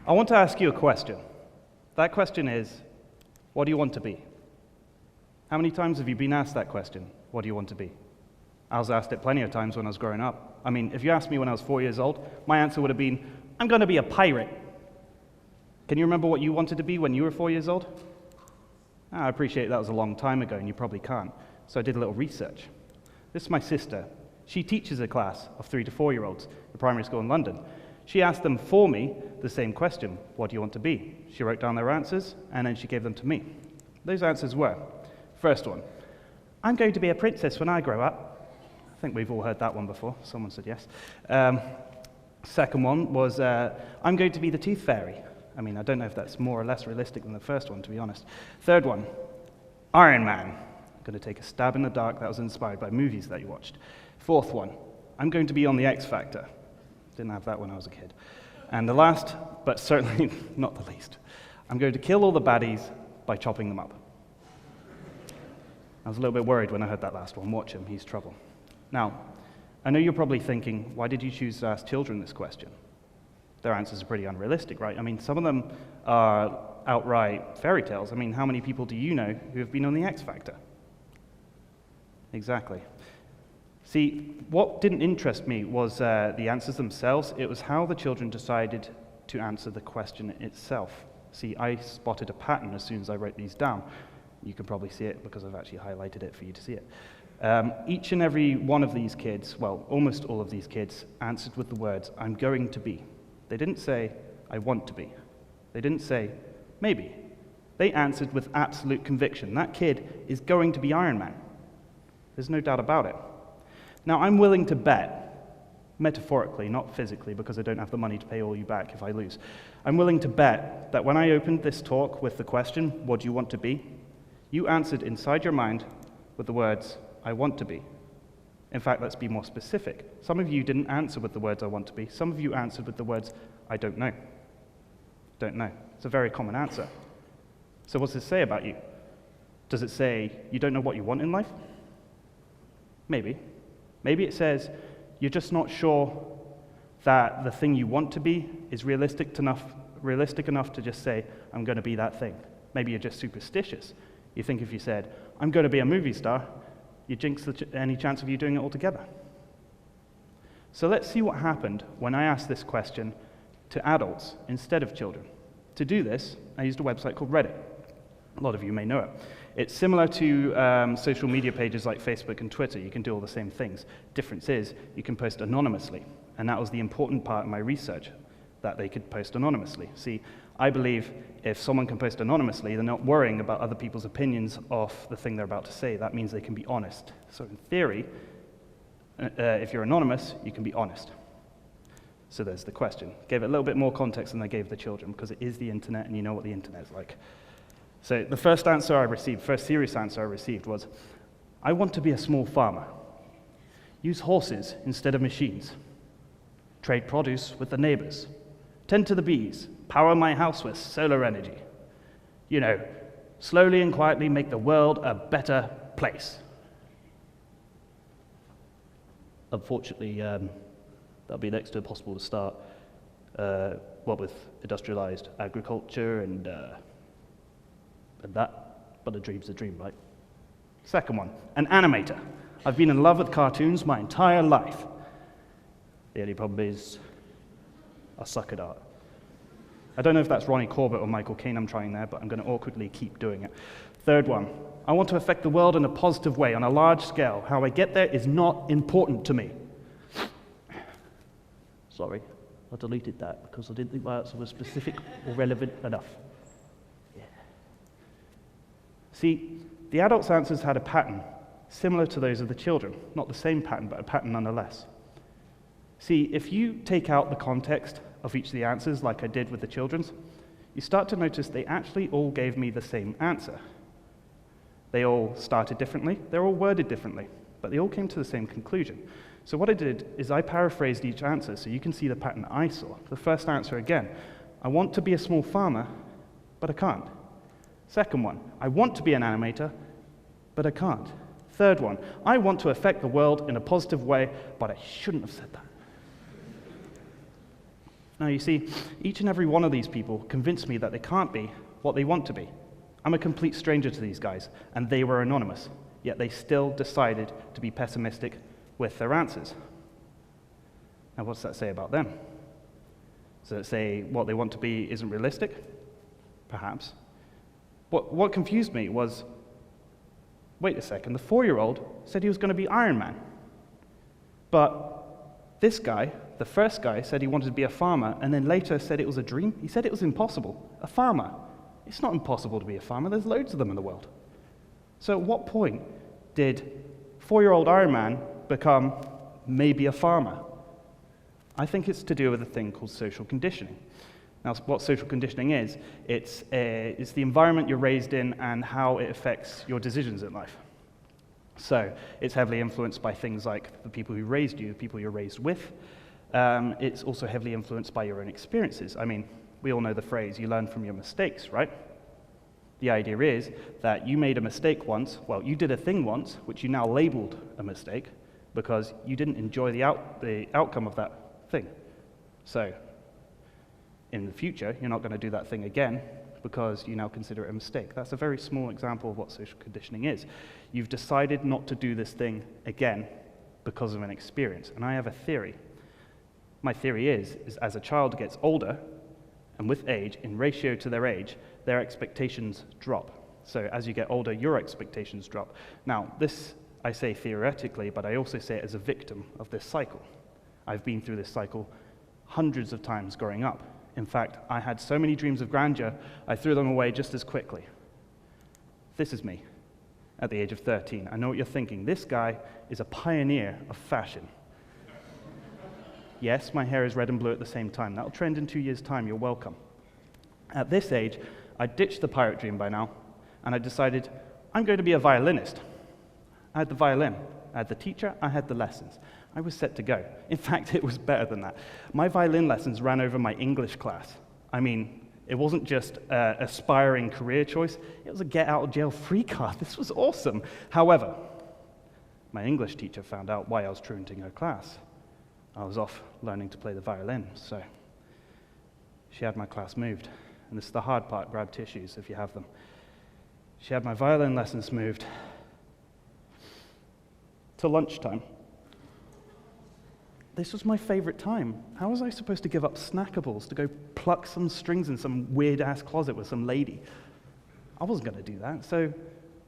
I want to ask you a question. That question is, what do you want to be? How many times have you been asked that question? What do you want to be? I was asked it plenty of times when I was growing up. I mean, if you asked me when I was 4 years old, my answer would have been, I'm going to be a pirate. Can you remember what you wanted to be when you were 4 years old? I appreciate that was a long time ago, and you probably can't. So I did a little research. This is my sister. She teaches a class of 3 to 4-year-olds at a primary school in London. She asked them for me the same question, what do you want to be? She wrote down their answers, and then she gave them to me. Those answers were, first one, I'm going to be a princess when I grow up. I think we've all heard that one before. Someone said yes. Second one was, I'm going to be the tooth fairy. I mean, I don't know if that's more or less realistic than the first one, to be honest. Third one, Iron Man. I'm going to take a stab in the dark that was inspired by movies that you watched. Fourth one, I'm going to be on the X Factor. Didn't have that when I was a kid. And the last, but certainly not the least, I'm going to kill all the baddies by chopping them up. I was a little bit worried when I heard that last one. Watch him, he's trouble. Now, I know you're probably thinking, why did you choose to ask children this question? Their answers are pretty unrealistic, right? I mean, some of them are outright fairy tales. I mean, how many people do you know who have been on the X Factor? Exactly. See, what didn't interest me was the answers themselves. It was how the children decided to answer the question itself. See, I spotted a pattern as soon as I wrote these down. You can probably see it because I've actually highlighted it for you to see it. Each and every one of these kids, well, almost all of these kids, answered with the words, I'm going to be. They didn't say, I want to be. They didn't say, maybe. They answered with absolute conviction. That kid is going to be Iron Man. There's no doubt about it. Now, I'm willing to bet, metaphorically, not physically, because I don't have the money to pay all you back if I lose. I'm willing to bet that when I opened this talk with the question, what do you want to be? You answered inside your mind with the words, I want to be. In fact, let's be more specific. Some of you didn't answer with the words, I want to be. Some of you answered with the words, I don't know. Don't know. It's a very common answer. So what does it say about you? Does it say you don't know what you want in life? Maybe. Maybe it says you're just not sure that the thing you want to be is realistic enough to just say, I'm going to be that thing. Maybe you're just superstitious. You think if you said, I'm going to be a movie star, you jinx any chance of you doing it altogether. So let's see what happened when I asked this question to adults instead of children. To do this, I used a website called Reddit. A lot of you may know it. It's similar to social media pages like Facebook and Twitter. You can do all the same things. Difference is, you can post anonymously. And that was the important part of my research, that they could post anonymously. See, I believe if someone can post anonymously, they're not worrying about other people's opinions of the thing they're about to say. That means they can be honest. So in theory, if you're anonymous, you can be honest. So there's the question. Gave it a little bit more context than I gave the children, because it is the internet, and you know what the internet's like. So the first serious answer I received was, I want to be a small farmer. Use horses instead of machines. Trade produce with the neighbors. Tend to the bees. Power my house with solar energy. You know, slowly and quietly make the world a better place. Unfortunately, that'll be next to impossible to start, what with industrialized agriculture and that, but a dream's a dream, right? Second one, an animator. I've been in love with cartoons my entire life. The only problem is, I suck at art. I don't know if that's Ronnie Corbett or Michael Caine I'm trying there, but I'm going to awkwardly keep doing it. Third one, I want to affect the world in a positive way, on a large scale. How I get there is not important to me. Sorry, I deleted that because I didn't think my answer was specific or relevant enough. Yeah. See, the adults' answers had a pattern similar to those of the children. Not the same pattern, but a pattern nonetheless. See, if you take out the context of each of the answers, like I did with the children's, you start to notice they actually all gave me the same answer. They all started differently, they're all worded differently, but they all came to the same conclusion. So what I did is I paraphrased each answer so you can see the pattern I saw. The first answer again, I want to be a small farmer, but I can't. Second one, I want to be an animator, but I can't. Third one, I want to affect the world in a positive way, but I shouldn't have said that. Now, you see, each and every one of these people convinced me that they can't be what they want to be. I'm a complete stranger to these guys, and they were anonymous, yet they still decided to be pessimistic with their answers. Now, what's that say about them? Does it say what they want to be isn't realistic? Perhaps. What confused me was, wait a second, the 4-year-old said he was going to be Iron Man. But this guy, the first guy, said he wanted to be a farmer, and then later said it was a dream. He said it was impossible. A farmer. It's not impossible to be a farmer. There's loads of them in the world. So at what point did 4-year-old Iron Man become maybe a farmer? I think it's to do with a thing called social conditioning. Now, what social conditioning is, it's the environment you're raised in and how it affects your decisions in life. So it's heavily influenced by things like the people who raised you, the people you're raised with. It's also heavily influenced by your own experiences. I mean, we all know the phrase, you learn from your mistakes, right? The idea is that you made a mistake once, well, you did a thing once, which you now labeled a mistake, because you didn't enjoy the outcome of that thing. So, in the future, you're not going to do that thing again because you now consider it a mistake. That's a very small example of what social conditioning is. You've decided not to do this thing again because of an experience. And I have a theory. My theory is as a child gets older, and with age, in ratio to their age, their expectations drop. So as you get older, your expectations drop. Now, this I say theoretically, but I also say it as a victim of this cycle. I've been through this cycle hundreds of times growing up. In fact, I had so many dreams of grandeur, I threw them away just as quickly. This is me at the age of 13. I know what you're thinking. This guy is a pioneer of fashion. Yes, my hair is red and blue at the same time. That'll trend in 2 years' time. You're welcome. At this age, I ditched the pirate dream by now, and I decided I'm going to be a violinist. I had the violin, I had the teacher, I had the lessons. I was set to go. In fact, it was better than that. My violin lessons ran over my English class. I mean, it wasn't just an aspiring career choice, it was a get-out-of-jail-free card. This was awesome. However, my English teacher found out why I was truanting her class. I was off learning to play the violin, so she had my class moved. And this is the hard part, grab tissues if you have them. She had my violin lessons moved to lunchtime. This was my favorite time. How was I supposed to give up snackables to go pluck some strings in some weird-ass closet with some lady? I wasn't going to do that. So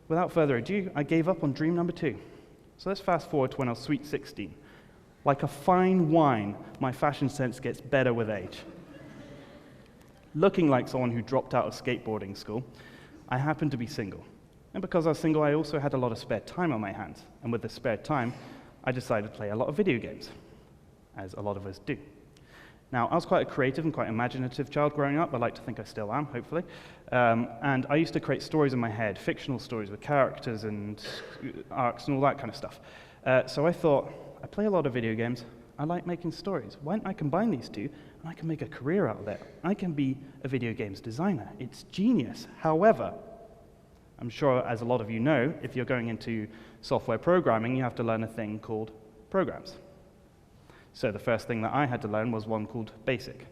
without further ado, I gave up on dream number 2. So let's fast forward to when I was sweet 16. Like a fine wine, my fashion sense gets better with age. Looking like someone who dropped out of skateboarding school, I happened to be single. And because I was single, I also had a lot of spare time on my hands. And with the spare time, I decided to play a lot of video games, as a lot of us do. Now, I was quite a creative and quite imaginative child growing up. I like to think I still am, hopefully. And I used to create stories in my head, fictional stories with characters and arcs and all that kind of stuff. So I thought, I play a lot of video games. I like making stories. Why don't I combine these two, and I can make a career out of it? I can be a video games designer. It's genius. However, I'm sure, as a lot of you know, if you're going into software programming, you have to learn a thing called programs. So the first thing that I had to learn was one called BASIC.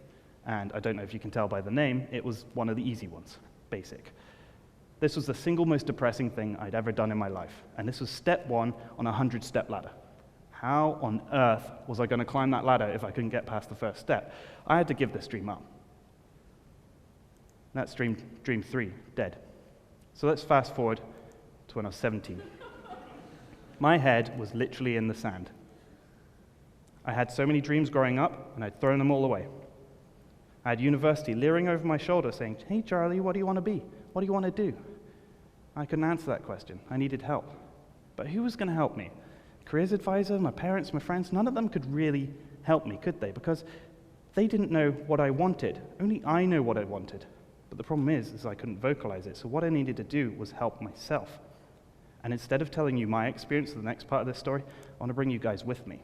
And I don't know if you can tell by the name, it was one of the easy ones, BASIC. This was the single most depressing thing I'd ever done in my life. And this was step 1 on a 100-step ladder. How on earth was I going to climb that ladder if I couldn't get past the first step? I had to give this dream up. That's dream 3, dead. So let's fast forward to when I was 17. My head was literally in the sand. I had so many dreams growing up, and I'd thrown them all away. I had university leering over my shoulder saying, "Hey, Charlie, what do you want to be? What do you want to do?" I couldn't answer that question. I needed help. But who was going to help me? Careers advisor, my parents, my friends, none of them could really help me, could they? Because they didn't know what I wanted. Only I know what I wanted. But the problem is I couldn't vocalize it. So what I needed to do was help myself. And instead of telling you my experience in the next part of this story, I want to bring you guys with me.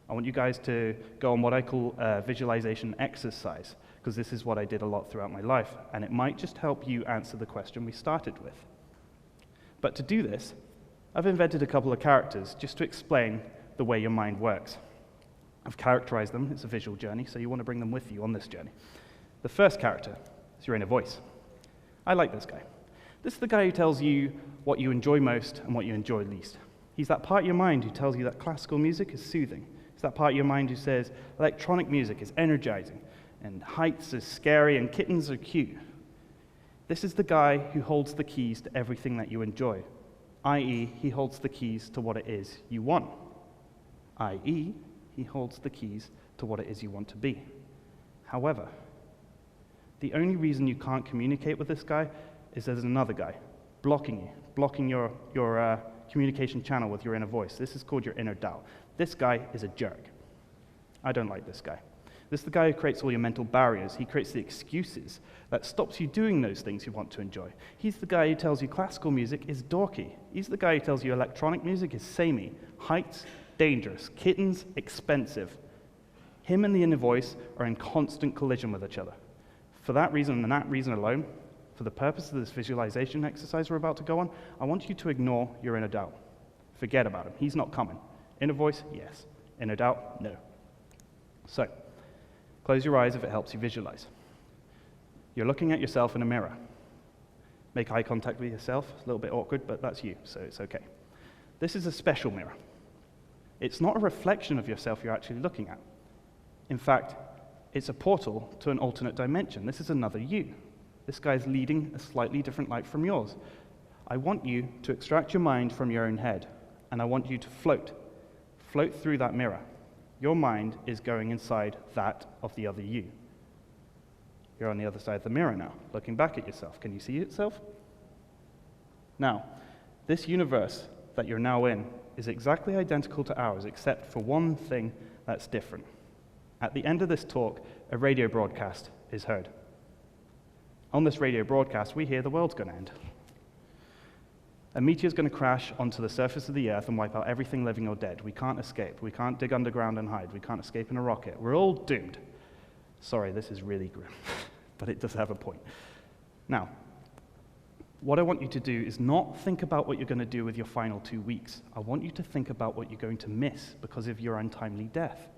I want you guys to go on what I call a visualization exercise, because this is what I did a lot throughout my life, and it might just help you answer the question we started with. But to do this, I've invented a couple of characters just to explain the way your mind works. I've characterized them. It's a visual journey, so you want to bring them with you on this journey. The first character is your inner voice. I like this guy. This is the guy who tells you what you enjoy most and what you enjoy least. He's that part of your mind who tells you that classical music is soothing. It's that part of your mind who says electronic music is energizing, and heights are scary, and kittens are cute. This is the guy who holds the keys to everything that you enjoy, i.e., he holds the keys to what it is you want, i.e., he holds the keys to what it is you want to be. However, the only reason you can't communicate with this guy is there's another guy blocking you, blocking your communication channel with your inner voice. This is called your inner doubt. This guy is a jerk. I don't like this guy. This is the guy who creates all your mental barriers. He creates the excuses that stops you doing those things you want to enjoy. He's the guy who tells you classical music is dorky. He's the guy who tells you electronic music is samey, heights, dangerous, kittens, expensive. Him and the inner voice are in constant collision with each other. For that reason and that reason alone, for the purpose of this visualization exercise we're about to go on, I want you to ignore your inner doubt. Forget about him. He's not coming. Inner voice, yes. Inner doubt, no. So, close your eyes if it helps you visualize. You're looking at yourself in a mirror. Make eye contact with yourself. It's a little bit awkward, but that's you, so it's okay. This is a special mirror. It's not a reflection of yourself you're actually looking at. In fact, it's a portal to an alternate dimension. This is another you. This guy's leading a slightly different life from yours. I want you to extract your mind from your own head, and I want you to float through that mirror. Your mind is going inside that of the other you. You're on the other side of the mirror now, looking back at yourself. Can you see yourself? Now, this universe that you're now in is exactly identical to ours, except for one thing that's different. At the end of this talk, a radio broadcast is heard. On this radio broadcast, we hear the world's going to end. A meteor's going to crash onto the surface of the Earth and wipe out everything living or dead. We can't escape. We can't dig underground and hide. We can't escape in a rocket. We're all doomed. Sorry, this is really grim, but it does have a point. Now, what I want you to do is not think about what you're going to do with your final 2 weeks. I want you to think about what you're going to miss because of your untimely death.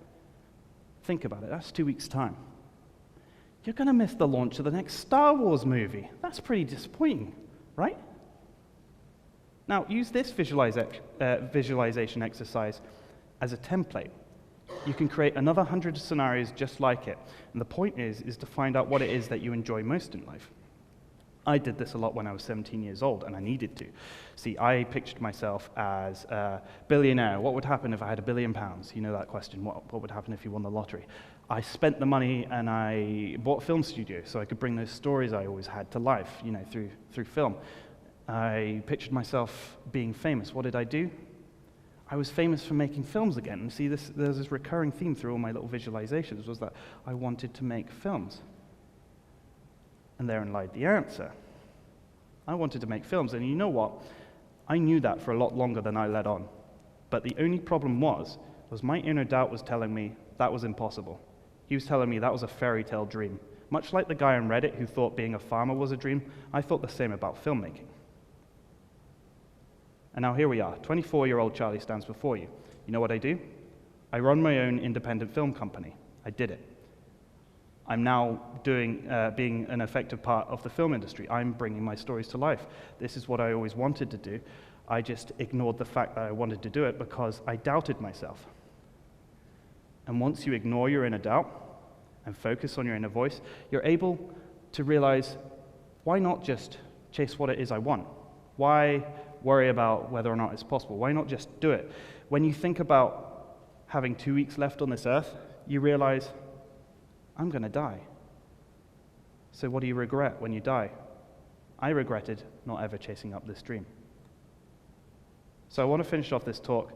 Think about it. That's 2 weeks' time. You're going to miss the launch of the next Star Wars movie. That's pretty disappointing, right? Now, use this visualization exercise as a template. You can create another 100 scenarios just like it. And the point is to find out what it is that you enjoy most in life. I did this a lot when I was 17 years old, and I needed to. See, I pictured myself as a billionaire. What would happen if I had £1 billion? You know that question, what would happen if you won the lottery? I spent the money and I bought a film studio so I could bring those stories I always had to life, through film. I pictured myself being famous. What did I do? I was famous for making films again. And see, there's this recurring theme through all my little visualizations was that I wanted to make films. And therein lied the answer. I wanted to make films, and you know what? I knew that for a lot longer than I let on. But the only problem was my inner doubt was telling me that was impossible. He was telling me that was a fairy tale dream. Much like the guy on Reddit who thought being a farmer was a dream, I thought the same about filmmaking. And now here we are, 24-year-old Charlie stands before you. You know what I do? I run my own independent film company. I did it. I'm now being an effective part of the film industry. I'm bringing my stories to life. This is what I always wanted to do. I just ignored the fact that I wanted to do it because I doubted myself. And once you ignore your inner doubt and focus on your inner voice, you're able to realize, why not just chase what it is I want? Why worry about whether or not it's possible? Why not just do it? When you think about having 2 weeks left on this earth, you realize, I'm going to die. So what do you regret when you die? I regretted not ever chasing up this dream. So I want to finish off this talk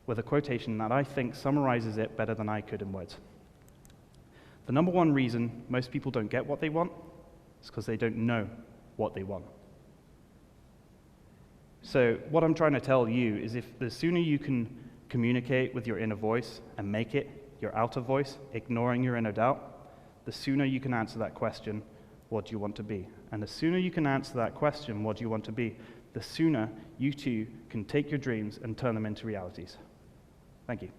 with a quotation that I think summarizes it better than I could in words. The number one reason most people don't get what they want is because they don't know what they want. So what I'm trying to tell you is if the sooner you can communicate with your inner voice and make it your outer voice, ignoring your inner doubt, the sooner you can answer that question, what do you want to be? And the sooner you can answer that question, what do you want to be, the sooner you too can take your dreams and turn them into realities. Thank you.